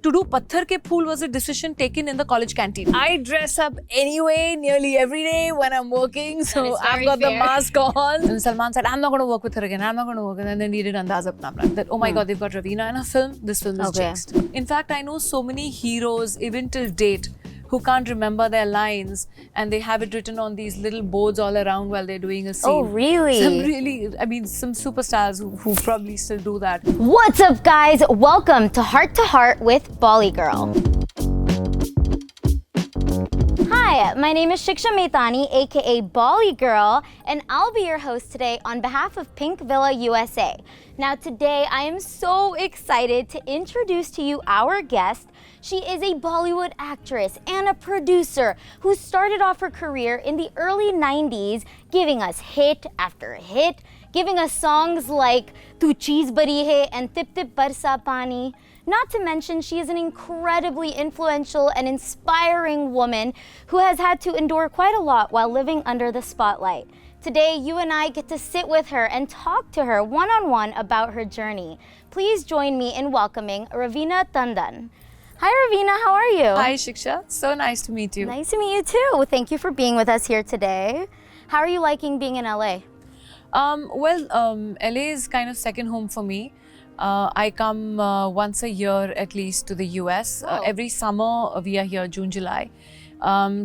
To do Patthar Ke Phool was a decision taken in the college canteen. I dress up anyway nearly every day when I'm working. So I've got the mask on. And Salman said, I'm not going to work with her again. I'm not going to work. And then he did Andaz Apna Apna. That, oh my God, they've got Raveena in a film. This film is jinxed. In fact, I know so many heroes, even till date, who can't remember their lines and they have it written on these little boards all around while they're doing a scene. Oh, really? Some superstars who probably still do that. What's up, guys? Welcome to Heart with Bollygirl. Hi, my name is Shiksha Mahtani, aka Bollygirl, and I'll be your host today on behalf of Pinkvilla USA. Now today I am so excited to introduce to you our guest. She is a Bollywood actress and a producer who started off her career in the early 90s, giving us hit after hit, giving us songs like Tu Cheez Bari Hai and Tip Tip Barsa Pani. Not to mention, she is an incredibly influential and inspiring woman who has had to endure quite a lot while living under the spotlight. Today, you and I get to sit with her and talk to her one-on-one about her journey. Please join me in welcoming Raveena Tandon. Hi, Raveena, how are you? Hi, Shiksha. So nice to meet you. Nice to meet you too. Thank you for being with us here today. How are you liking being in LA? LA is kind of second home for me. I come once a year at least to the US. Every summer we are here, June, July.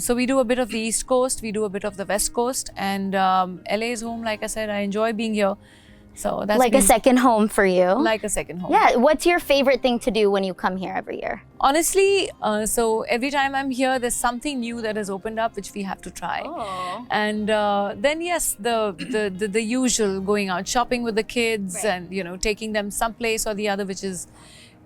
So we do a bit of the East Coast, we do a bit of the West Coast, and LA is home. Like I said, I enjoy being here. So that's like a second home for you. Like a second home. Yeah. What's your favorite thing to do when you come here every year? Honestly, so every time I'm here, there's something new that has opened up which we have to try. And then yes, the usual, going out shopping with the kids, and taking them someplace or the other, which is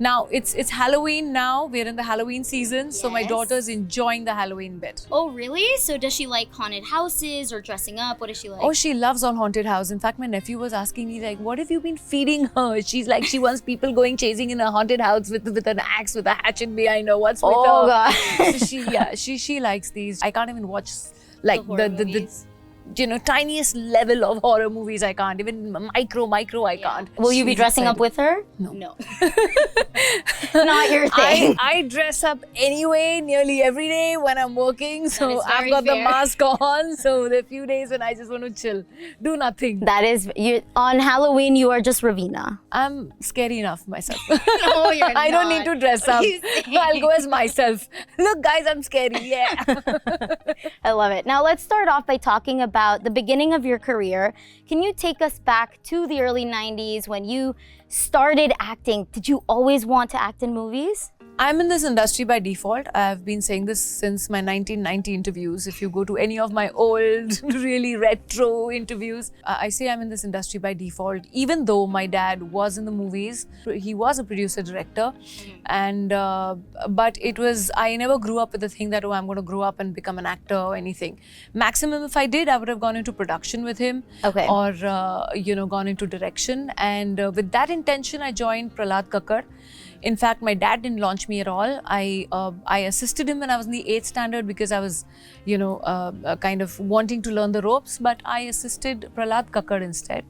now it's Halloween now. We're in the Halloween season, so my daughter's enjoying the Halloween bit. Oh, really? So does she like haunted houses or dressing up? What does she like? Oh, she loves all haunted house. In fact, my nephew was asking me, like, what have you been feeding her? She's like, she wants people going chasing in a haunted house with an axe, with a hatchet behind her. What's with her? Oh, God. So she likes these. I can't even watch like the tiniest level of horror movies. I can't even micro I can't. Will you be dressing up with her? No. Not your thing. I dress up anyway nearly every day when I'm working, so I've got the mask on. So there are a few days when I just want to chill, do nothing. That is, on Halloween you are just Raveena. I'm scary enough myself. No, you're not. I don't need to dress up. I'll go as myself. Look, guys, I'm scary. Yeah. I love it. Now let's start off by talking about the beginning of your career. Can you take us back to the early 90s when you started acting? Did you always want to act in movies? I'm in this industry by default. I've been saying this since my 1990 interviews. If you go to any of my old, really retro interviews, I say I'm in this industry by default. Even though my dad was in the movies, he was a producer director, and but I never grew up with the thing that, oh, I'm going to grow up and become an actor or anything. Maximum, if I did, I would have gone into production with him, or gone into direction. And with that intention, I joined Prahlad Kakkar. In fact, my dad didn't launch me at all. I assisted him when I was in the 8th standard because I was, kind of wanting to learn the ropes. But I assisted Prahlad Kakkar instead.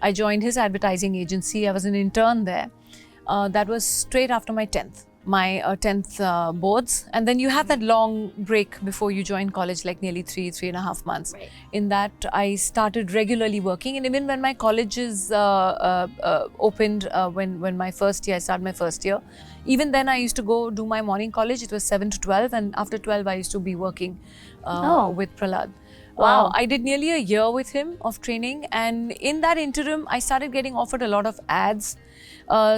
I joined his advertising agency. I was an intern there. That was straight after my 10th. My 10th boards, and then you have that long break before you join college, like nearly 3.5 months. In that, I started regularly working, and even when my colleges opened, when my first year, I started my first year, even then I used to go do my morning college. It was 7 to 12, and after 12 I used to be working with Prahlad. Wow. I did nearly a year with him of training, and in that interim, I started getting offered a lot of ads.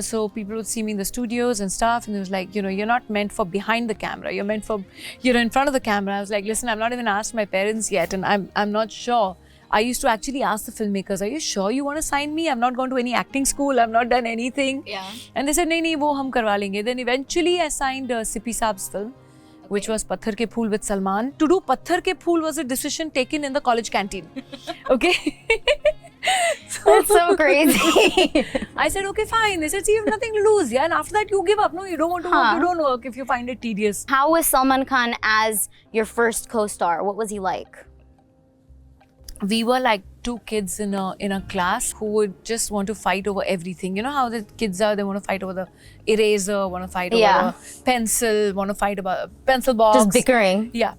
So people would see me in the studios and stuff, and it was like, you're not meant for behind the camera. You're meant for, in front of the camera. I was like, listen, I've not even asked my parents yet, and I'm not sure. I used to actually ask the filmmakers, are you sure you want to sign me? I've not gone to any acting school. I've not done anything. Yeah. And they said, nahi, wo hum karwa lenge. Then eventually I signed Sippy Saab's film, which was Patthar Ke Phool with Salman. To do Patthar Ke Phool was a decision taken in the college canteen. Okay? That's so crazy. I said, okay, fine. They said, see, you have nothing to lose. Yeah, and after that, you give up. No, you don't want to work. You don't work if you find it tedious. How was Salman Khan as your first co-star? What was he like? We were like two kids in a class who would just want to fight over everything. You know how the kids are, they want to fight over the eraser, want to fight over the pencil, want to fight about a pencil box. Just bickering. Yeah.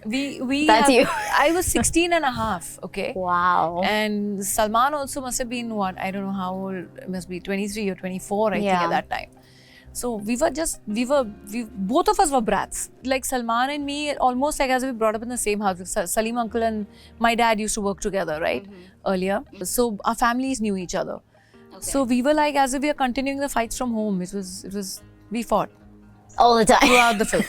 We That's you. I was 16 and a half, okay? Wow. And Salman also must have been what? I don't know how old, it must be 23 or 24, I think, at that time. So both of us were brats. Like Salman and me, almost like as if we brought up in the same house. Salim uncle and my dad used to work together, right? Earlier. So our families knew each other. So we were like as if we are continuing the fights from home. We fought. All the time. Throughout the film.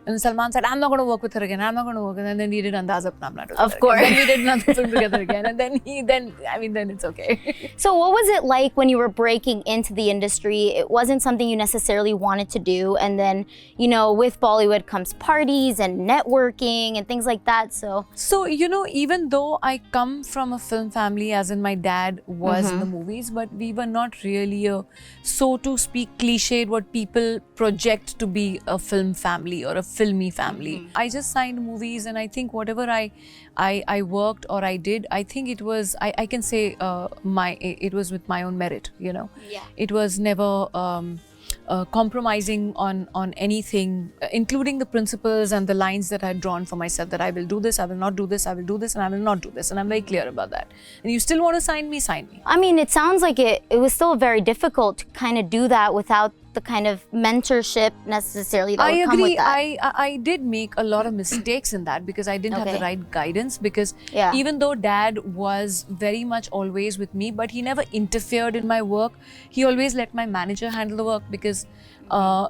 And Salman said, I'm not going to work with her again. I'm not going to work. And then we did Andaz Apna Apna together. Of course. Then we did another film together again. And then then it's okay. So what was it like when you were breaking into the industry? It wasn't something you necessarily wanted to do. And then, you know, with Bollywood comes parties and networking and things like that. So, you know, even though I come from a film family, as in my dad was in the movies, but we were not really a, so to speak, cliched what people project to be a film family or a filmy family. I just signed movies, and I think whatever I worked or I did, I think it was, I can say it was with my own merit, you know. Yeah. It was never compromising on anything, including the principles and the lines that I had drawn for myself, that I will do this, I will not do this, I will do this, and I will not do this. And I'm very clear about that. And you still want to sign me, sign me. I mean, it sounds like it was still very difficult to kind of do that without the kind of mentorship necessarily that would come with that. I did make a lot of mistakes in that because I didn't have the right guidance, because Yeah. even though dad was very much always with me, but he never interfered in my work. He always let my manager handle the work, because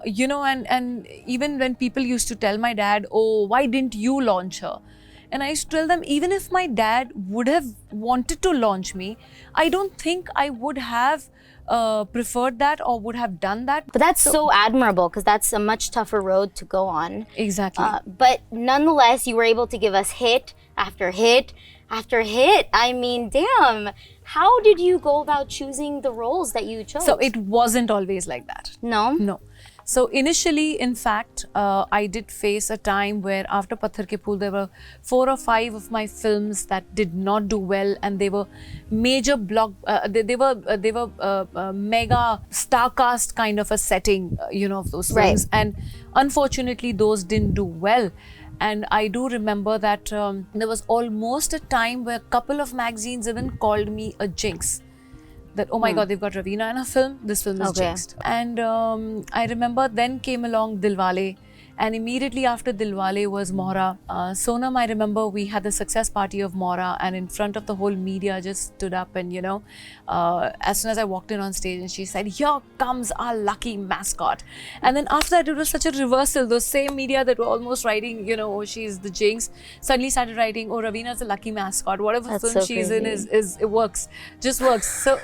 you know, and even when people used to tell my dad, oh, why didn't you launch her? And I used to tell them, even if my dad would have wanted to launch me, I don't think I would have preferred that or would have done that. But that's so admirable, because that's a much tougher road to go on. Exactly. But nonetheless, you were able to give us hit after hit after hit. I mean, damn. How did you go about choosing the roles that you chose? So it wasn't always like that. No? No. So initially, in fact, I did face a time where after Patthar Ke Phool, there were 4 or 5 of my films that did not do well, and they were major they were mega star cast kind of a setting, you know, of those films. And unfortunately, those didn't do well. And I do remember that there was almost a time where a couple of magazines even called me a jinx. That, oh my God, they've got Raveena in a film, this film is jinxed. And I remember then came along Dilwale, and immediately after Dilwale was Mohra. Sonam, I remember we had the success party of Mohra, and in front of the whole media just stood up, and you know, as soon as I walked in on stage, and she said, here comes our lucky mascot. And then after that, it was such a reversal. Those same media that were almost writing, you know, oh, she's the jinx, suddenly started writing, oh, Raveena's the lucky mascot. Whatever film she's in is it works, just works. So,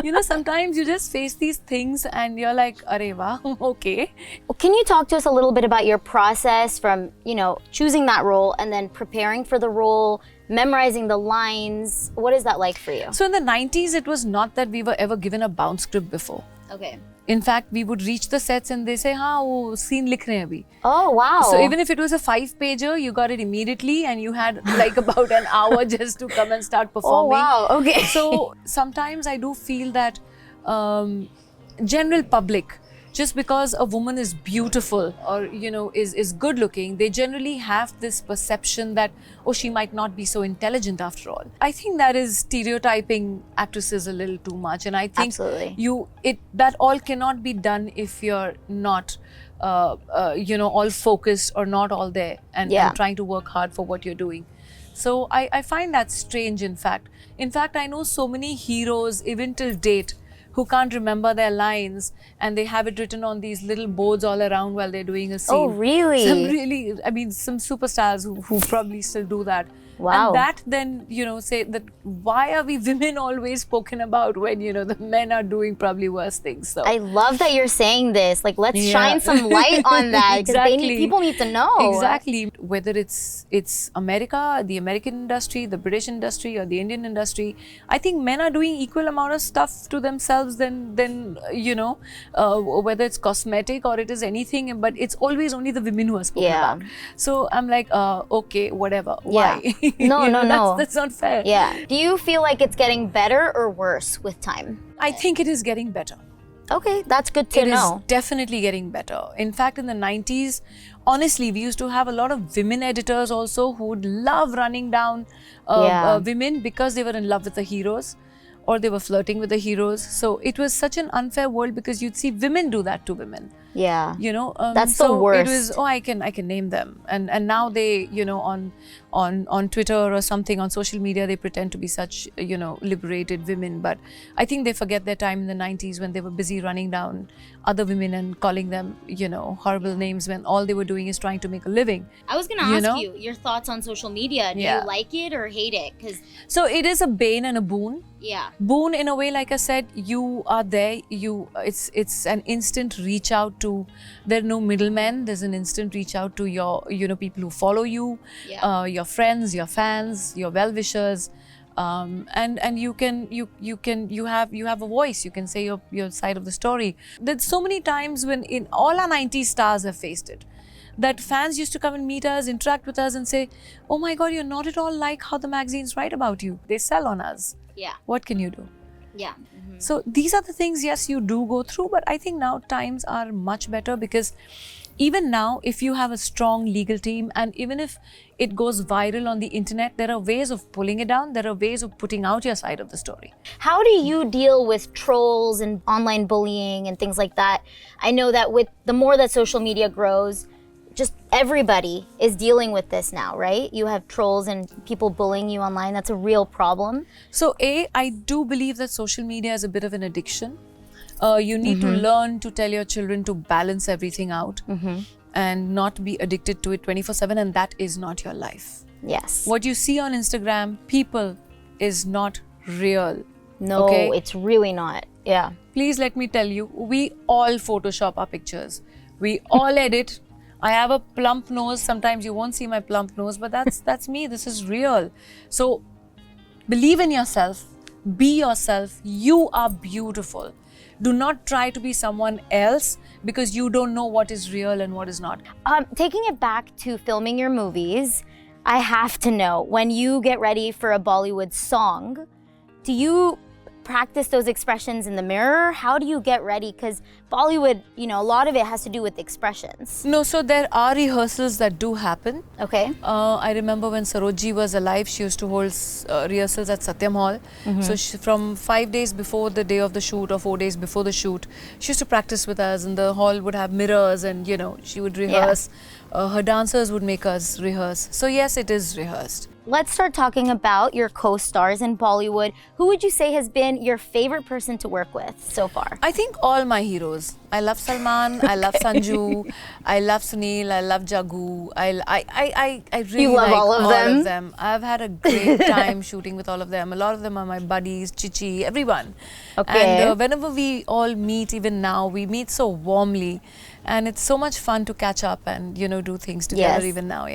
you know, sometimes you just face these things and you're like, arey wah, okay. Well, can you talk to us a little bit about your process from, you know, choosing that role and then preparing for the role, memorizing the lines? What is that like for you? So in the 90s, it was not that we were ever given a bound script before. Okay. In fact, we would reach the sets and they say, हाँ वो scene लिख रहे हैं अभी. Oh, wow. So even if it was a 5-pager, you got it immediately and you had like about an hour just to come and start performing. Oh, wow. Okay. So sometimes I do feel that general public, just because a woman is beautiful or, you know, is good looking, they generally have this perception that, oh, she might not be so intelligent after all. I think that is stereotyping actresses a little too much. And I think that all cannot be done if you're not, you know, all focused or not all there and trying to work hard for what you're doing. So I find that strange, in fact. In fact, I know so many heroes, even till date, who can't remember their lines, and they have it written on these little boards all around while they're doing a scene. Oh, really? Some superstars who probably still do that. Wow. And that then, you know, say that why are we women always spoken about when, you know, the men are doing probably worse things. So I love that you're saying this. Like, let's shine some light on that, because people need to know. Exactly. Whether it's America, the American industry, the British industry, or the Indian industry, I think men are doing equal amount of stuff to themselves themselves than whether it's cosmetic or it is anything, but it's always only the women who are spoken about. So I'm like, okay, whatever. Why? No. That's not fair. Yeah. Do you feel like it's getting better or worse with time? I think it is getting better. Okay, that's good to know. It is definitely getting better. In fact, in the 90s, honestly, we used to have a lot of women editors also who would love running down women because they were in love with the heroes or they were flirting with the heroes. So it was such an unfair world because you'd see women do that to women. Yeah. That's so the worst. It was, I can name them. And now they, on Twitter or something, on social media, they pretend to be such, liberated women. But I think they forget their time in the 90s when they were busy running down other women and calling them, horrible names when all they were doing is trying to make a living. I was going to ask you your thoughts on social media. Do you like it or hate it? So it is a bane and a boon. Yeah. Boon in a way, like I said, you are there. It's an instant reach out to. There are no middlemen. There's an instant reach out to your people who follow you, your friends, your fans, your well-wishers, and you have a voice. You can say your side of the story. There's so many times when in all our 90s stars have faced it, that fans used to come and meet us, interact with us, and say, "Oh my God, you're not at all like how the magazines write about you. They sell on us." Yeah. What can you do? Yeah. So these are the things, yes, you do go through, but I think now times are much better because even now, if you have a strong legal team and even if it goes viral on the internet, there are ways of pulling it down. There are ways of putting out your side of the story. How do you deal with trolls and online bullying and things like that? I know that with the more that social media grows, just everybody is dealing with this now, right? You have trolls and people bullying you online. That's a real problem. So I do believe that social media is a bit of an addiction. You need to learn to tell your children to balance everything out and not be addicted to it 24/7, and that is not your life. Yes. What you see on Instagram, people, is not real. No, okay? It's really not. Yeah. Please let me tell you, we all Photoshop our pictures. We all edit. I have a plump nose. Sometimes you won't see my plump nose, but that's me. This is real. So believe in yourself. Be yourself. You are beautiful. Do not try to be someone else because you don't know what is real and what is not. Taking it back to filming your movies, I have to know, when you get ready for a Bollywood song, do you practice those expressions in the mirror? How do you get ready? Because Bollywood, a lot of it has to do with expressions. No, so there are rehearsals that do happen. Okay. I remember when Sarojji was alive, she used to hold rehearsals at Satyam Hall. So from 5 days before the day of the shoot or 4 days before the shoot, she used to practice with us, and the hall would have mirrors and, she would rehearse. Her dancers would make us rehearse. So yes, it is rehearsed. Let's start talking about your co-stars in Bollywood. Who would you say has been your favorite person to work with so far? I think all my heroes. I love Salman, I love Sanju, I love Sunil, I love Jagu. I really you love like all of them. I've had a great time shooting with all of them. A lot of them are my buddies, Chichi, everyone. Okay. And whenever we all meet, even now, we meet so warmly. And it's so much fun to catch up and, do things together even now,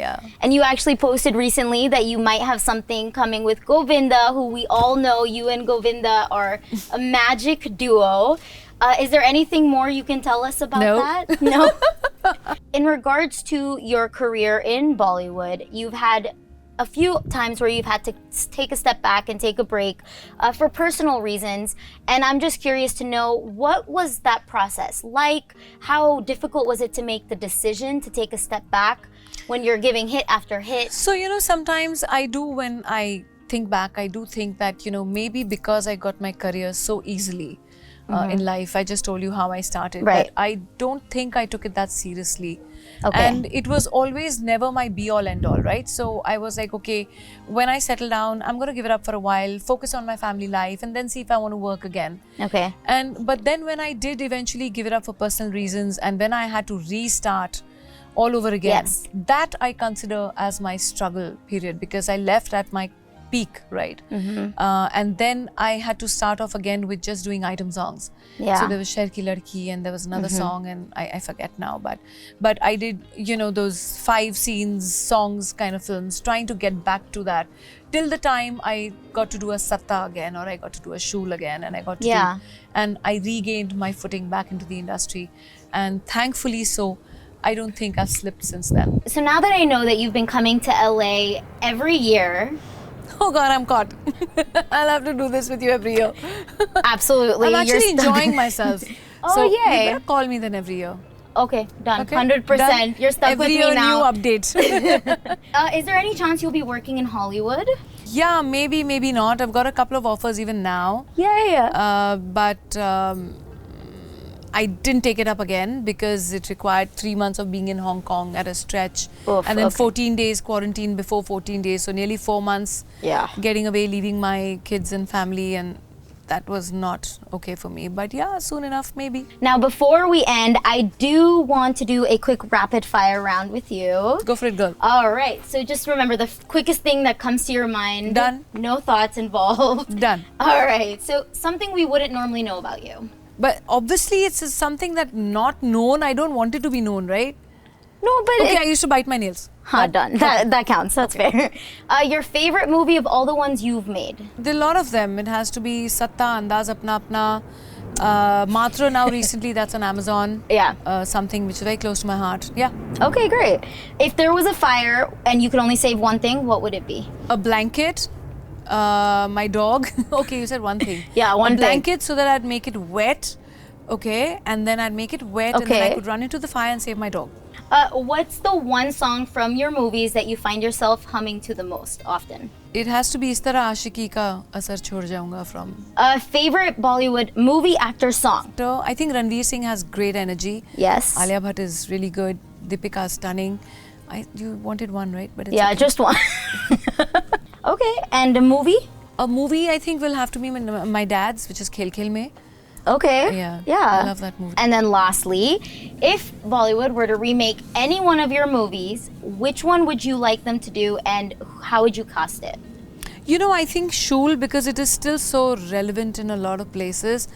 And you actually posted recently that you might have something coming with Govinda, who we all know you and Govinda are a magic duo. Is there anything more you can tell us about that? No. In regards to your career in Bollywood, you've had a few times where you've had to take a step back and take a break for personal reasons. And I'm just curious to know, what was that process like? How difficult was it to make the decision to take a step back when you're giving hit after hit? So, sometimes I do, when I think back, I do think that, maybe because I got my career so easily in life, I just told you how I started. Right. But I don't think I took it that seriously. Okay. And it was always never my be-all, end-all, right? So I was like, okay, when I settle down, I'm going to give it up for a while, focus on my family life, and then see if I want to work again. Okay. But then when I did eventually give it up for personal reasons, and when I had to restart all over again, that I consider as my struggle period, because I left at my peak, right? And then I had to start off again with just doing item songs. So there was Sher Ki Ladki, and there was another song, and I forget now, but I did, those 5 scenes, songs kind of films, trying to get back to that till the time I got to do a satta again, or I got to do a shul again, and I got to Yeah. and I regained my footing back into the industry, and thankfully so. I don't think I've slipped since then. So now that I know that you've been coming to LA every year, Oh God, I'm caught. I'll have to do this with you every year. absolutely. I'm you're actually stuck. enjoying myself. Oh, so yay. You better call me then every year. Okay, done. Okay? 100%. Done? You're stuck every with year me now. new update. Is there any chance you'll be working in Hollywood? Yeah, maybe, maybe not. I've got a couple of offers even now. Yeah. But I didn't take it up again because it required 3 months of being in Hong Kong at a stretch. Oof, and then okay. 14 days quarantine before 14 days. So nearly 4 months Yeah. getting away, leaving my kids and family, and that was not okay for me. But yeah, soon enough, maybe. Now, before we end, I do want to do a quick rapid fire round with you. Go for it, girl. All right. So just remember the quickest thing that comes to your mind. Done. No thoughts involved. Done. All right. So something we wouldn't normally know about you. But obviously, it's something that not known. I don't want it to be known, right? No, but Okay, I used to bite my nails. done. That counts. That's fair. Your favorite movie of all the ones you've made? There are a lot of them. It has to be Satta, Andaz Apna Apna, Matra now recently, that's on Amazon. Yeah. Something which is very close to my heart. Yeah. Okay, great. If there was a fire and you could only save one thing, what would it be? A blanket, my dog. Okay, you said one thing. Yeah, one A thing. blanket so that I'd make it wet. Okay, and then I'd make it wet and then I Okay. could run into the fire and save my dog. What's the one song from your movies that you find yourself humming to the most often? It has to be Is Tarah Aashiki Ka Asar Chhod Jaunga from. Favorite Bollywood movie actor song? So I think Ranveer Singh has great energy. Yes. Alia Bhatt is really good. Deepika is stunning. You wanted one, right? But it's Yeah, okay. just one. Okay, and a movie? A movie I think will have to be my dad's, which is Khel Khel Mein. Okay. Yeah, Yeah. I love that movie. And then lastly, if Bollywood were to remake any one of your movies, which one would you like them to do and how would you cast it? You know, I think Shul, because it is still so relevant in a lot of places.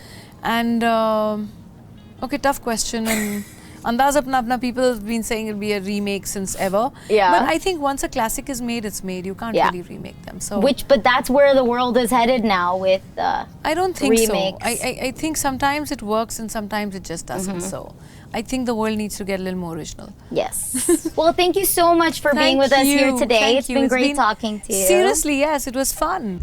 And, okay, tough question. And Andaz Apna Apna, people have been saying it'll be a remake since ever. Yeah. But I think once a classic is made, it's made. You can't Yeah. really remake them. So But that's where the world is headed now with I don't think remakes. so. I think sometimes it works and sometimes it just doesn't. So I think the world needs to get a little more original. Yes. Well, thank you so much for being with us here today. Thank It's you. been great talking to you. Seriously, yes, it was fun.